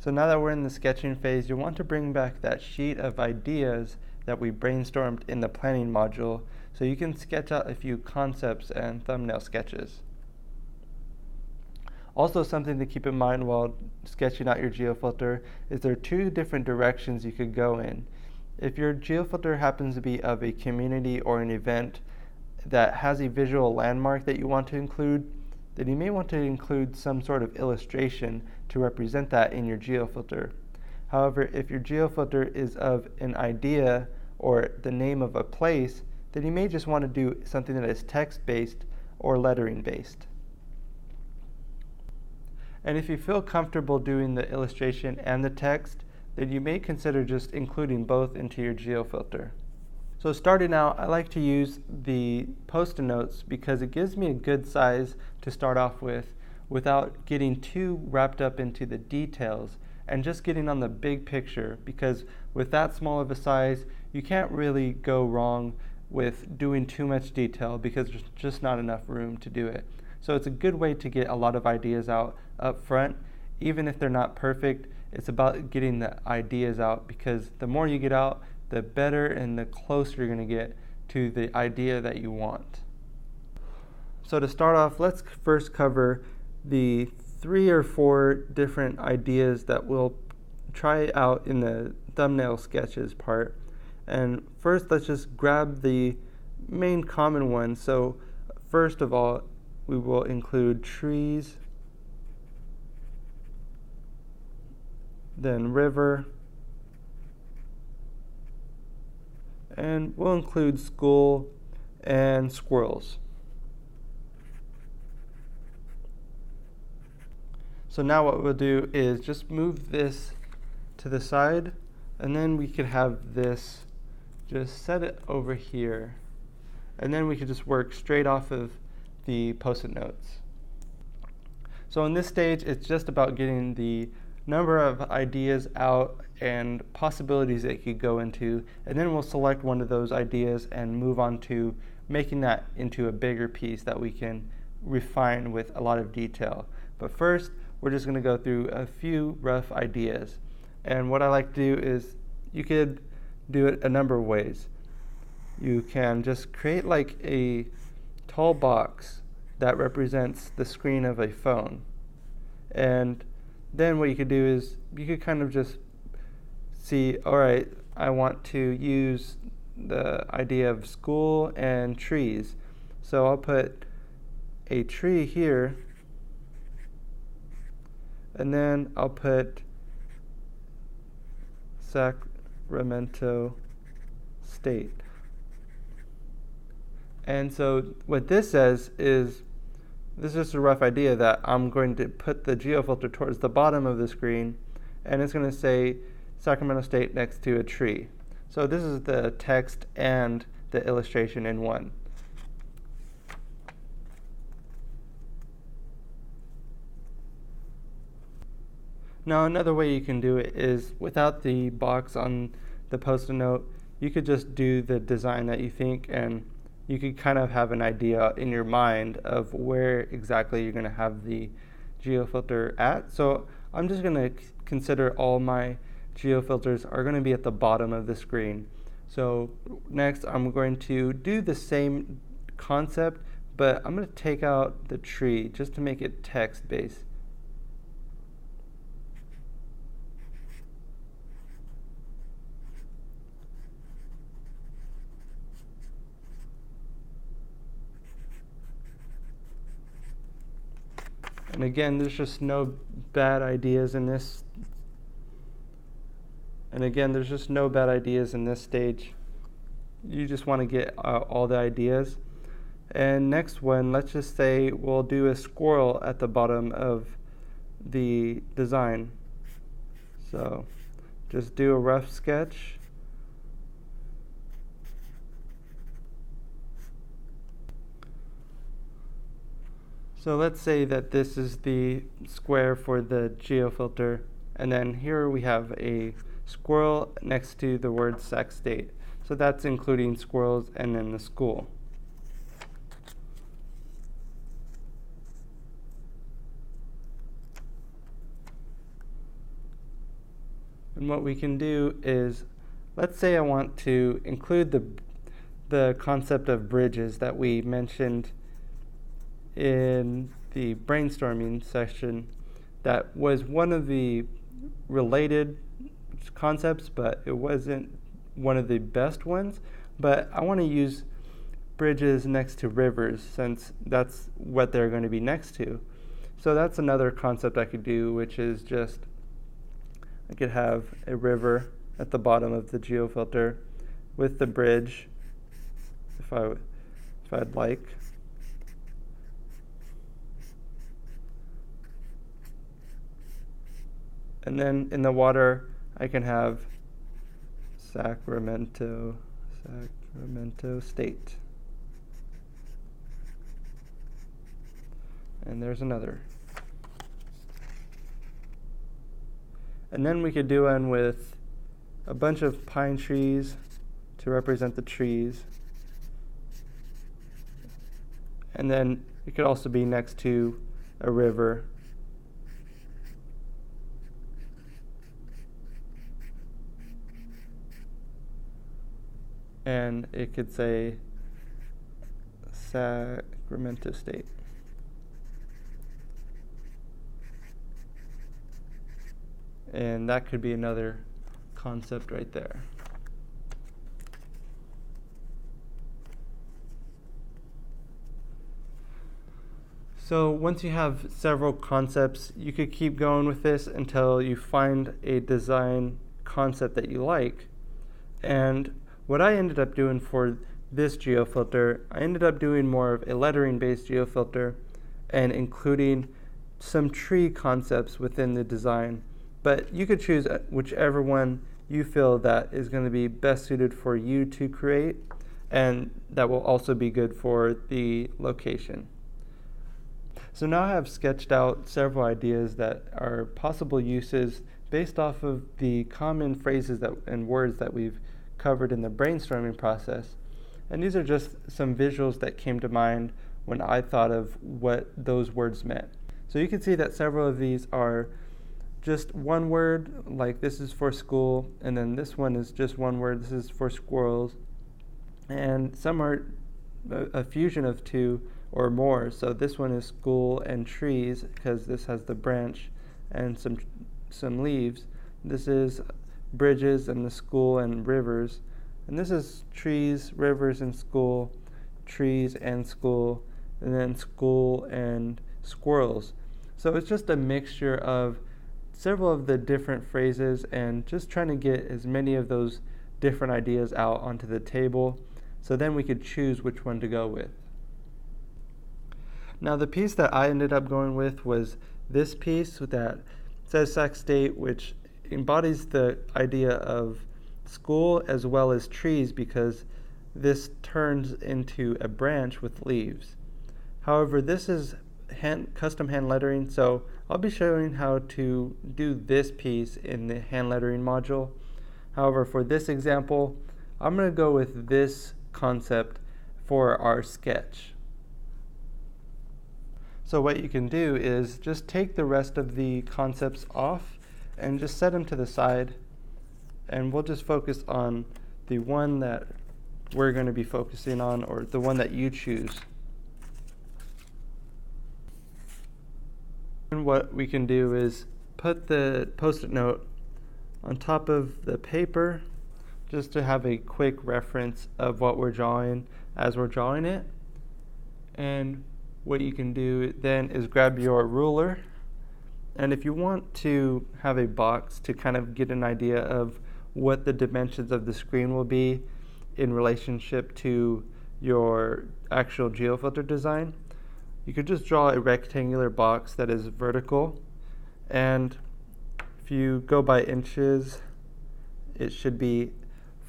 So now that we're in the sketching phase, you'll want to bring back that sheet of ideas that we brainstormed in the planning module so you can sketch out a few concepts and thumbnail sketches. Also, something to keep in mind while sketching out your geofilter is there are two different directions you could go in. If your geofilter happens to be of a community or an event that has a visual landmark that you want to include, then you may want to include some sort of illustration to represent that in your geofilter. However, if your geofilter is of an idea or the name of a place, then you may just want to do something that is text-based or lettering-based. And if you feel comfortable doing the illustration and the text, then you may consider just including both into your geofilter. So starting out, I like to use the Post-it notes because it gives me a good size to start off with without getting too wrapped up into the details and just getting on the big picture, because with that small of a size, you can't really go wrong with doing too much detail because there's just not enough room to do it. So it's a good way to get a lot of ideas out up front. Even if they're not perfect, it's about getting the ideas out, because the more you get out, the better and the closer you're going to get to the idea that you want. So to start off, let's first cover the 3 or 4 different ideas that we'll try out in the thumbnail sketches part. And first, let's just grab the main common one. So first of all, we will include trees, then river, and we'll include school and squirrels. So now what we'll do is just move this to the side, and then we could have this, just set it over here, and then we could just work straight off of the Post-it notes. So in this stage, it's just about getting the number of ideas out and possibilities that you could go into, and then we'll select one of those ideas and move on to making that into a bigger piece that we can refine with a lot of detail. But first, we're just going to go through a few rough ideas. And what I like to do is, you could do it a number of ways. You can just create like a tall box that represents the screen of a phone. And then what you could do is you could kind of just see, all right, I want to use the idea of school and trees. So I'll put a tree here, and then I'll put Sacramento State. And so what this says is, this is just a rough idea that I'm going to put the geofilter towards the bottom of the screen, and it's going to say Sacramento State next to a tree. So this is the text and the illustration in one. Now another way you can do it is, without the box on the Post-it note, you could just do the design that you think, and you could kind of have an idea in your mind of where exactly you're going to have the geofilter at. So I'm just going to consider all my geofilters are going to be at the bottom of the screen. So next, I'm going to do the same concept, but I'm going to take out the tree just to make it text-based. And again, there's just no bad ideas in this. Stage. You just want to get all the ideas. And next one, let's just say we'll do a squirrel at the bottom of the design. So just do a rough sketch. So let's say that this is the square for the geofilter, and then here we have a squirrel next to the word Sac State. So that's including squirrels and then the school. And what we can do is, let's say I want to include the concept of bridges that we mentioned in the brainstorming session. That was one of the related concepts, but it wasn't one of the best ones. But I want to use bridges next to rivers since that's what they're going to be next to. So that's another concept I could do, which is just I could have a river at the bottom of the geofilter with the bridge if I'd like. And then in the water, I can have Sacramento State. And there's another. And then we could do one with a bunch of pine trees to represent the trees. And then it could also be next to a river. And it could say Sacramento State. And that could be another concept right there. So once you have several concepts, you could keep going with this until you find a design concept that you like. And what I ended up doing for this geofilter, I ended up doing more of a lettering-based geofilter and including some tree concepts within the design. But you could choose whichever one you feel that is going to be best suited for you to create, and that will also be good for the location. So now I have sketched out several ideas that are possible uses based off of the common phrases and words that we've covered in the brainstorming process. And these are just some visuals that came to mind when I thought of what those words meant. So you can see that several of these are just one word, like this is for school, and then this one is just one word, this is for squirrels. And some are a fusion of two or more. So this one is school and trees because this has the branch and some leaves. This is bridges and the school and rivers. And this is trees, rivers, and school, trees and school, and then school and squirrels. So it's just a mixture of several of the different phrases and just trying to get as many of those different ideas out onto the table so then we could choose which one to go with. Now the piece that I ended up going with was this piece that says Sac State, which embodies the idea of school as well as trees because this turns into a branch with leaves. However, this is custom hand lettering, so I'll be showing how to do this piece in the hand lettering module. However, for this example, I'm going to go with this concept for our sketch. So what you can do is just take the rest of the concepts off and just set them to the side, and we'll just focus on the one that we're going to be focusing on, or the one that you choose. And what we can do is put the post-it note on top of the paper just to have a quick reference of what we're drawing as we're drawing it. And what you can do then is grab your ruler, and if you want to have a box to kind of get an idea of what the dimensions of the screen will be in relationship to your actual geofilter design, you could just draw a rectangular box that is vertical, and if you go by inches, it should be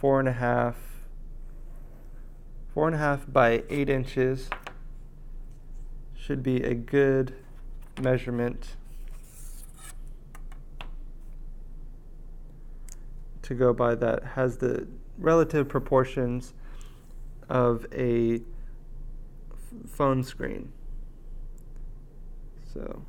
4.5 by 8 inches should be a good measurement to go by that has the relative proportions of a phone screen. So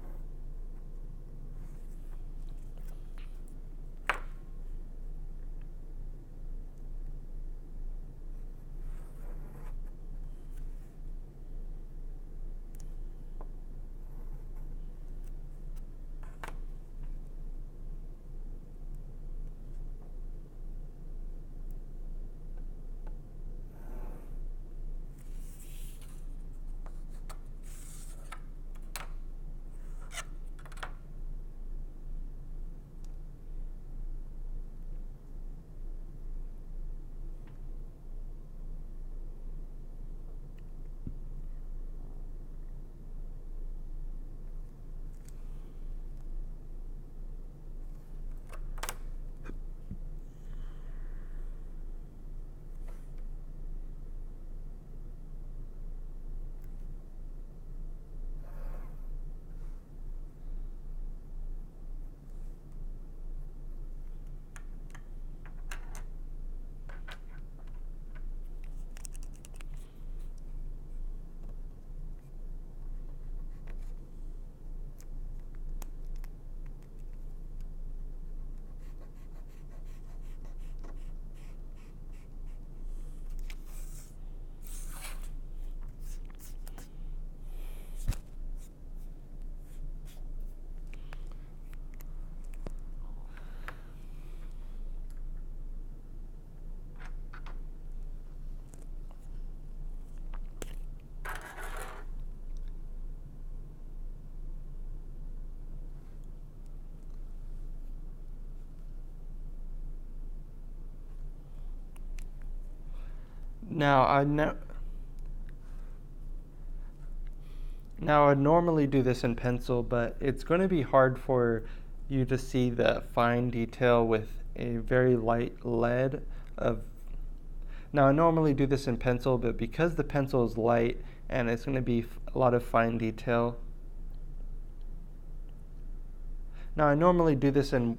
Now I normally do this in pencil, but it's going to be hard for you to see the fine detail with a very light lead of. Now I normally do this in pencil, but because the pencil is light and it's going to be a lot of fine detail. Now I normally do this in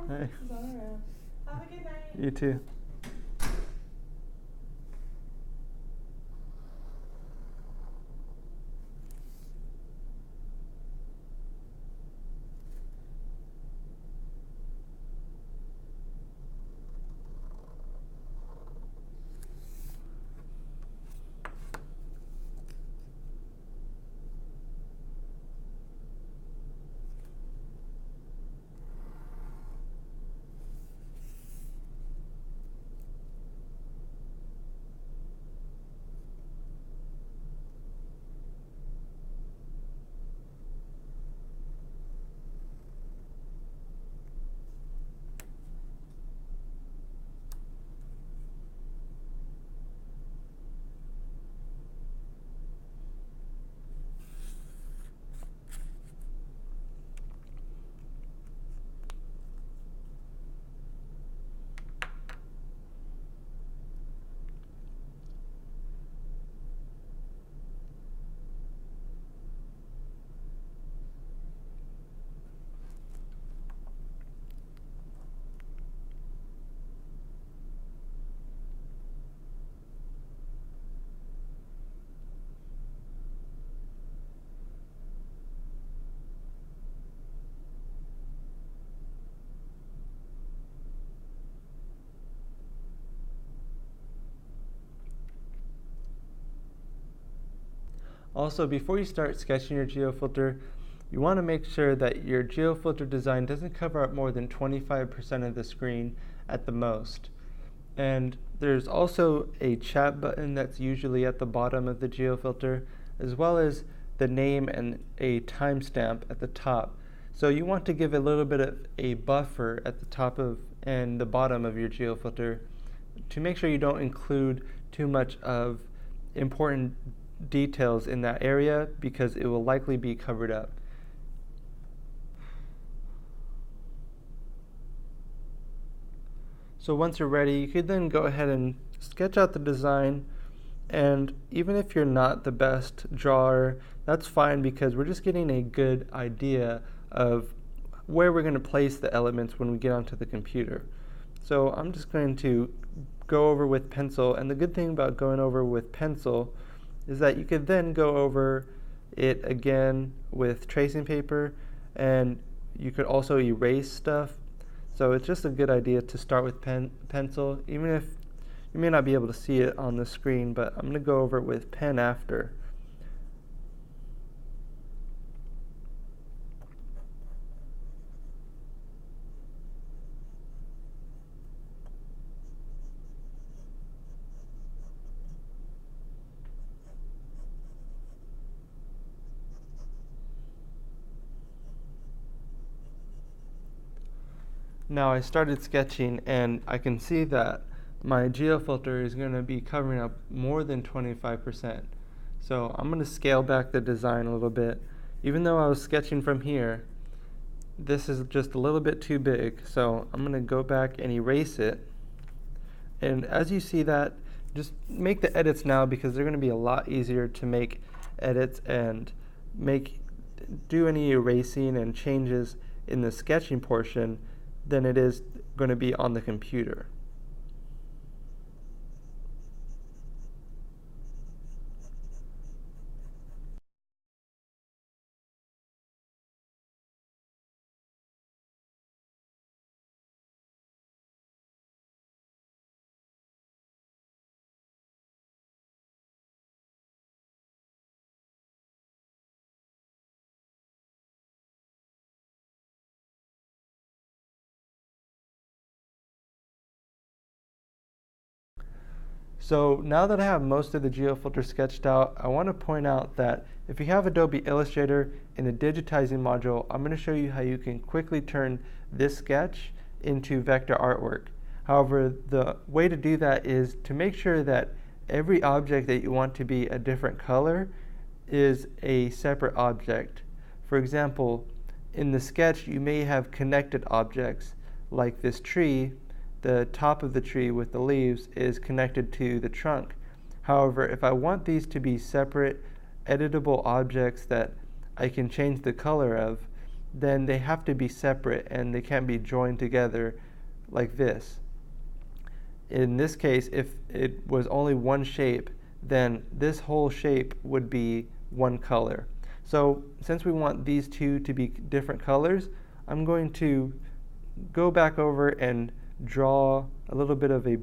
Hey. Have a good night. You too. Also, before you start sketching your geofilter, you want to make sure that your geofilter design doesn't cover up more than 25% of the screen at the most. And there's also a chat button that's usually at the bottom of the geofilter, as well as the name and a timestamp at the top. So you want to give a little bit of a buffer at the top of and the bottom of your geofilter to make sure you don't include too much of important details in that area, because it will likely be covered up. So once you're ready, you could then go ahead and sketch out the design. And even if you're not the best drawer, that's fine, because we're just getting a good idea of where we're going to place the elements when we get onto the computer. So I'm just going to go over with pencil, and the good thing about going over with pencil is that you could then go over it again with tracing paper, and you could also erase stuff. So it's just a good idea to start with pencil, even if you may not be able to see it on the screen, but I'm going to go over it with pen after. Now I started sketching, and I can see that my geofilter is going to be covering up more than 25%. So I'm going to scale back the design a little bit. Even though I was sketching from here, this is just a little bit too big. So I'm going to go back and erase it. And as you see that, just make the edits now because they're going to be a lot easier to make edits and do any erasing and changes in the sketching portion than it is going to be on the computer. So now that I have most of the Geofilter sketched out, I want to point out that if you have Adobe Illustrator in the digitizing module, I'm going to show you how you can quickly turn this sketch into vector artwork. However, the way to do that is to make sure that every object that you want to be a different color is a separate object. For example, in the sketch you may have connected objects like this tree. The top of the tree with the leaves is connected to the trunk. However, if I want these to be separate editable objects that I can change the color of, then they have to be separate and they can't be joined together like this. In this case, if it was only one shape, then this whole shape would be one color. So since we want these two to be different colors, I'm going to go back over and draw a little bit of a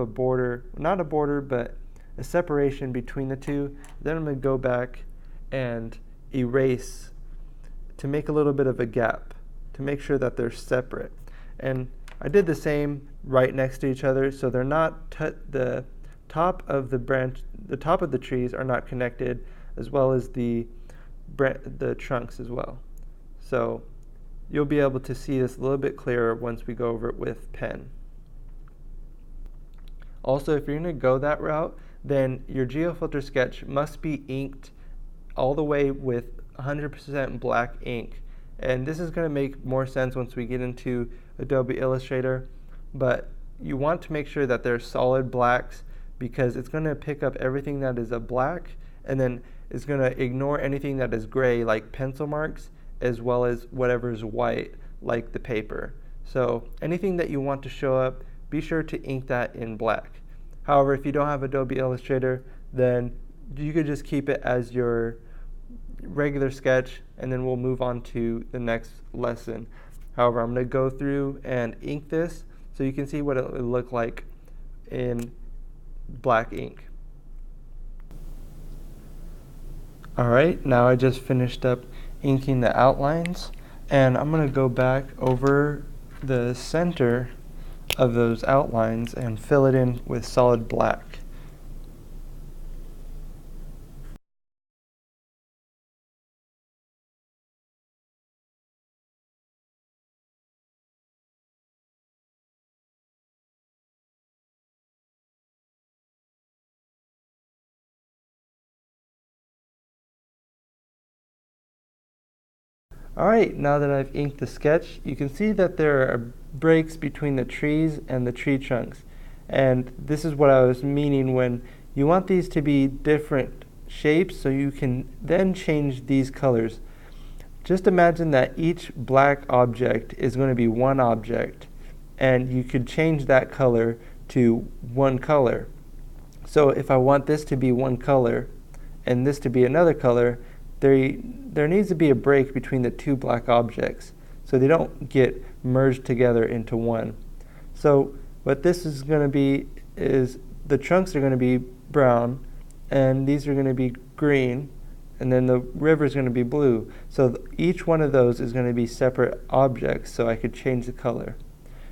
border, not a border, but a separation between the two. Then I'm going to go back and erase to make a little bit of a gap to make sure that they're separate. And I did the same right next to each other, so they're not the top of the trees are not connected, as well as the trunks as well. So you'll be able to see this a little bit clearer once we go over it with pen. Also, if you're going to go that route, then your Geofilter sketch must be inked all the way with 100% black ink. And this is going to make more sense once we get into Adobe Illustrator, but you want to make sure that they're solid blacks because it's going to pick up everything that is a black and then it's going to ignore anything that is gray like pencil marks, as well as whatever is white like the paper. So anything that you want to show up, be sure to ink that in black. However, if you don't have Adobe Illustrator, then you could just keep it as your regular sketch and then we'll move on to the next lesson. However, I'm going to go through and ink this so you can see what it would look like in black ink. Alright, now I just finished up inking the outlines, and I'm going to go back over the center of those outlines and fill it in with solid black. Alright, now that I've inked the sketch, you can see that there are breaks between the trees and the tree trunks. And this is what I was meaning when you want these to be different shapes so you can then change these colors. Just imagine that each black object is going to be one object and you could change that color to one color. So if I want this to be one color and this to be another color, there needs to be a break between the two black objects so they don't get merged together into one. So what this is going to be is the trunks are going to be brown and these are going to be green and then the river is going to be blue. So each one of those is going to be separate objects so I could change the color.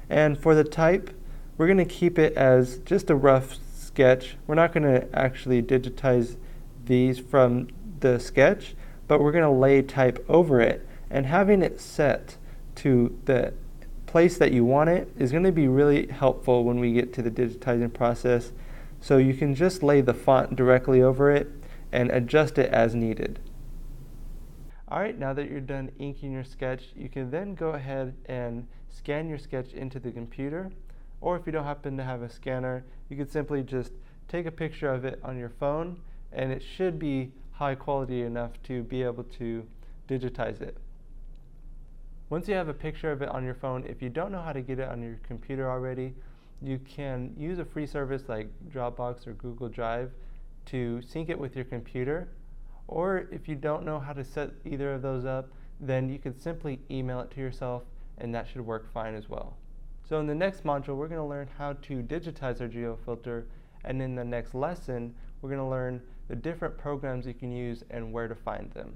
And for the type, we're going to keep it as just a rough sketch. We're not going to actually digitize these from the sketch, but we're going to lay type over it, and having it set to the place that you want it is going to be really helpful when we get to the digitizing process. So you can just lay the font directly over it and adjust it as needed. Alright, now that you're done inking your sketch, you can then go ahead and scan your sketch into the computer, or if you don't happen to have a scanner, you could simply just take a picture of it on your phone, and it should be high quality enough to be able to digitize it. Once you have a picture of it on your phone, if you don't know how to get it on your computer already, you can use a free service like Dropbox or Google Drive to sync it with your computer. Or if you don't know how to set either of those up, then you could simply email it to yourself, and that should work fine as well. So in the next module, we're going to learn how to digitize our Geofilter, and in the next lesson, we're going to learn the different programs you can use and where to find them.